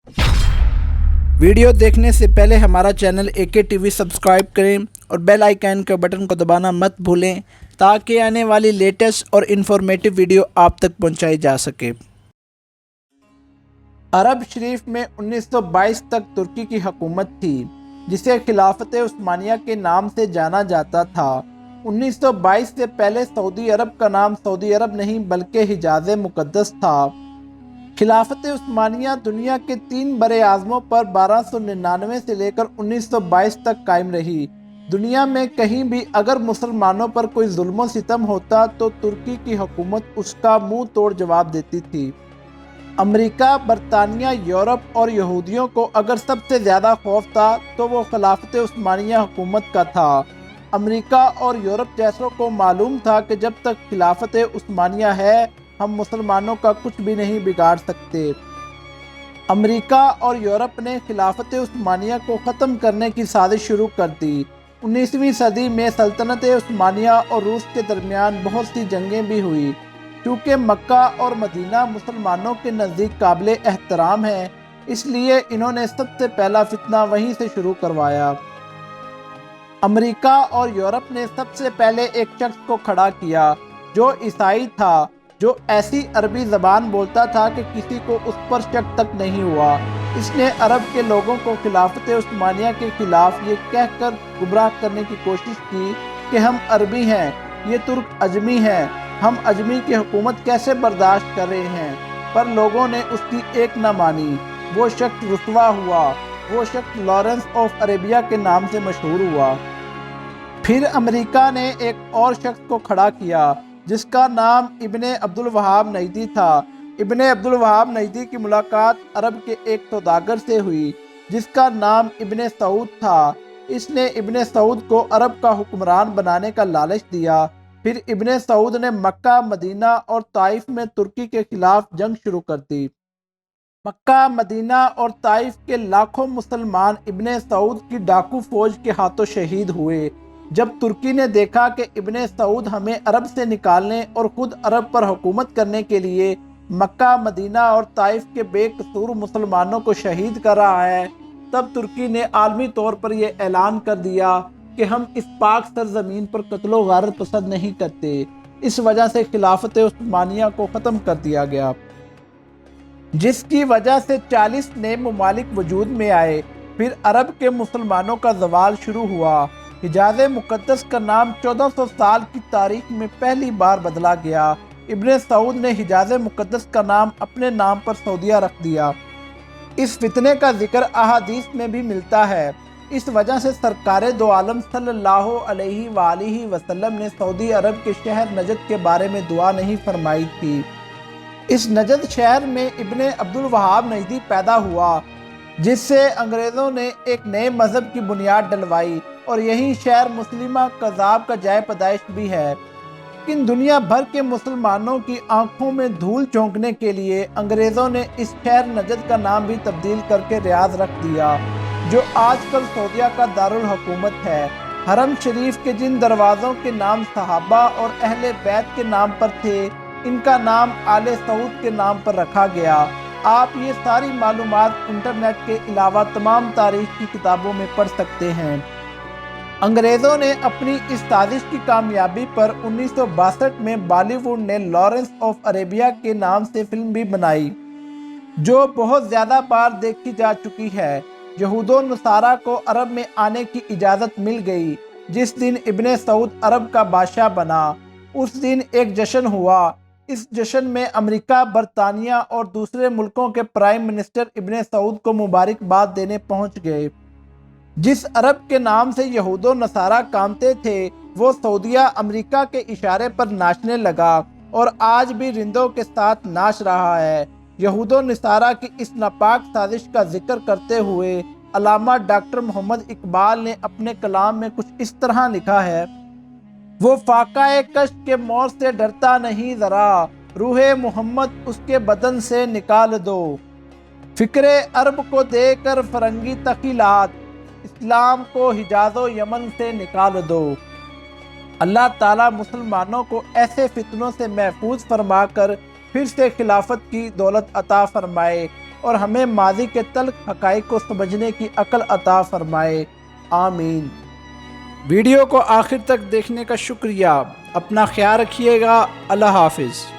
Video देखने से पहले हमारा चैनल AK TV सब्सक्राइब करें और बेल आइकन के बटन को दबाना मत भूलें ताकि आने वाली लेटेस्ट और इन्फॉर्मेटिव वीडियो आप तक पहुंचाई जा सके। अरब शरीफ में 1922 तक तुर्की की हुकूमत थी, जिसे खिलाफत उस्मानिया के नाम से जाना जाता था। 1922 से पहले सऊदी अरब का नाम सऊदी अरब नहीं बल्कि हिजाज़ मुक़द्दस था। खिलाफत उस्मानिया दुनिया के 3 बड़े आज़मों पर 1299 से लेकर 1922 तक कायम रही। दुनिया में कहीं भी अगर मुसलमानों पर कोई जुल्म सितम होता तो तुर्की की हुकूमत उसका मुंह तोड़ जवाब देती थी। अमेरिका, बरतानिया, यूरोप और यहूदियों को अगर सबसे ज़्यादा खौफ था तो वो खिलाफत उस्मानिया हुकूमत का था। अमेरिका और यूरोप जैसों को मालूम था कि जब तक खिलाफत उस्मानिया है हम मुसलमानों का कुछ भी नहीं बिगाड़ सकते। अमेरिका और यूरोप ने खिलाफत उस्मानिया को ख़त्म करने की साजिश शुरू कर दी। 19वीं सदी में सल्तनत उस्मानिया और रूस के दरमियान बहुत सी जंगें भी हुई। क्योंकि मक्का और मदीना मुसलमानों के नज़दीक काबिल एहतराम है, इसलिए इन्होंने सबसे पहला फितना वहीं से शुरू करवाया। अमेरिका और यूरोप ने सबसे पहले एक शख्स को खड़ा किया जो ईसाई था, जो ऐसी अरबी ज़बान बोलता था कि किसी को उस पर शक तक नहीं हुआ। इसने अरब के लोगों को खिलाफत उस्मानिया के खिलाफ ये कहकर गुमराह करने की कोशिश की कि हम अरबी हैं, ये तुर्क अजमी हैं, हम अजमी की हुकूमत कैसे बर्दाश्त कर रहे हैं। पर लोगों ने उसकी एक न मानी। वो शख्स रुसवा हुआ। वो शख्स लॉरेंस ऑफ अरेबिया के नाम से मशहूर हुआ। फिर अमेरिका ने एक और शख्स को खड़ा किया जिसका नाम इब्ने अब्दुल वहाब नजदी था। इब्ने अब्दुल वहाब नजदी की मुलाकात अरब के एक सौदागर से हुई जिसका नाम इब्ने सऊद था। इसने इब्ने सऊद को अरब का हुक्मरान बनाने का लालच दिया। फिर इब्ने सऊद ने मक्का, मदीना और ताइफ में तुर्की के खिलाफ जंग शुरू कर दी। मक्का, मदीना और ताइफ के लाखों मुसलमान इब्ने सऊद की डाकू फौज के हाथों शहीद हुए। जब तुर्की ने देखा कि इब्ने सऊद हमें अरब से निकालने और खुद अरब पर हुकूमत करने के लिए मक्का, मदीना और ताइफ के बेकसूर मुसलमानों को शहीद कर रहा है, तब तुर्की ने आलमी तौर पर यह ऐलान कर दिया कि हम इस पाक सरजमीन पर कत्लो गारत पसंद नहीं करते। इस वजह से खिलाफत उस्मानिया को ख़त्म कर दिया गया, जिसकी वजह से 40 नए ममालिक वजूद में आए। फिर अरब के मुसलमानों का जवाल शुरू हुआ। हिजाज़ मुक़द्दस का नाम 1400 साल की तारीख में पहली बार बदला गया। इब्ने सऊद ने हिजाज़ मुक़द्दस का नाम अपने नाम पर सऊदिया रख दिया। इस फितने का जिक्र अहादीस में भी मिलता है। इस वजह से सरकार दो आलम सल्लल्लाहु अलैहि वसल्लम ने सऊदी अरब के शहर नजद के बारे में दुआ नहीं फरमाई थी। इस नजद शहर में इब्ने अब्दुल वहाब नजदी पैदा हुआ, जिससे अंग्रेज़ों ने एक नए मज़हब की बुनियाद डलवाई और यही शहर मुस्लिमा कज़ाब का जाय पैदाइश भी है। लेकिन दुनिया भर के मुसलमानों की आंखों में धूल झोंकने के लिए अंग्रेज़ों ने इस शहर नजद का नाम भी तब्दील करके रियाज रख दिया, जो आजकल सऊदिया का दारुल हुकूमत है। हरम शरीफ के जिन दरवाज़ों के नाम सहाबा और अहले बैत के नाम पर थे, इनका नाम आले सऊद के नाम पर रखा गया। आप ये सारी मालूमात इंटरनेट के अलावा तमाम तारीख की किताबों में पढ़ सकते हैं। अंग्रेज़ों ने अपनी इस साजिश की कामयाबी पर 1962 में बॉलीवुड ने लॉरेंस ऑफ अरेबिया के नाम से फिल्म भी बनाई, जो बहुत ज़्यादा बार देखी जा चुकी है। यहूदो नसारा को अरब में आने की इजाज़त मिल गई। जिस दिन इब्ने सऊद अरब का बादशाह बना, उस दिन एक जश्न हुआ। इस जश्न में अमेरिका, बरतानिया और दूसरे मुल्कों के प्राइम मिनिस्टर इब्ने सऊद को मुबारकबाद देने पहुंच गए। जिस अरब के नाम से यहूदो नसारा कामते थे, वो सऊदिया अमेरिका के इशारे पर नाचने लगा और आज भी रिंदों के साथ नाच रहा है। यहूदो नसारा की इस नापाक साजिश का जिक्र करते हुए अल्लामा डॉक्टर मोहम्मद इकबाल ने अपने कलाम में कुछ इस तरह लिखा है। वो फाकाए कश्क के मौत से डरता नहीं ज़रा, रूहे मोहम्मद उसके बदन से निकाल दो। फिक्रे अरब को देकर फरंगी तखीलात, इस्लाम को हिजाज़ो यमन से निकाल दो। अल्लाह ताला मुसलमानों को ऐसे फितनों से महफूज फरमा कर फिर से खिलाफत की दौलत अता फरमाए। اور ہمیں ماضی کے تلخ حقائق کو سمجھنے کی عقل عطا فرمائے، آمین۔ ویڈیو کو آخر تک دیکھنے کا شکریہ، اپنا خیال رکھیے گا، اللہ حافظ۔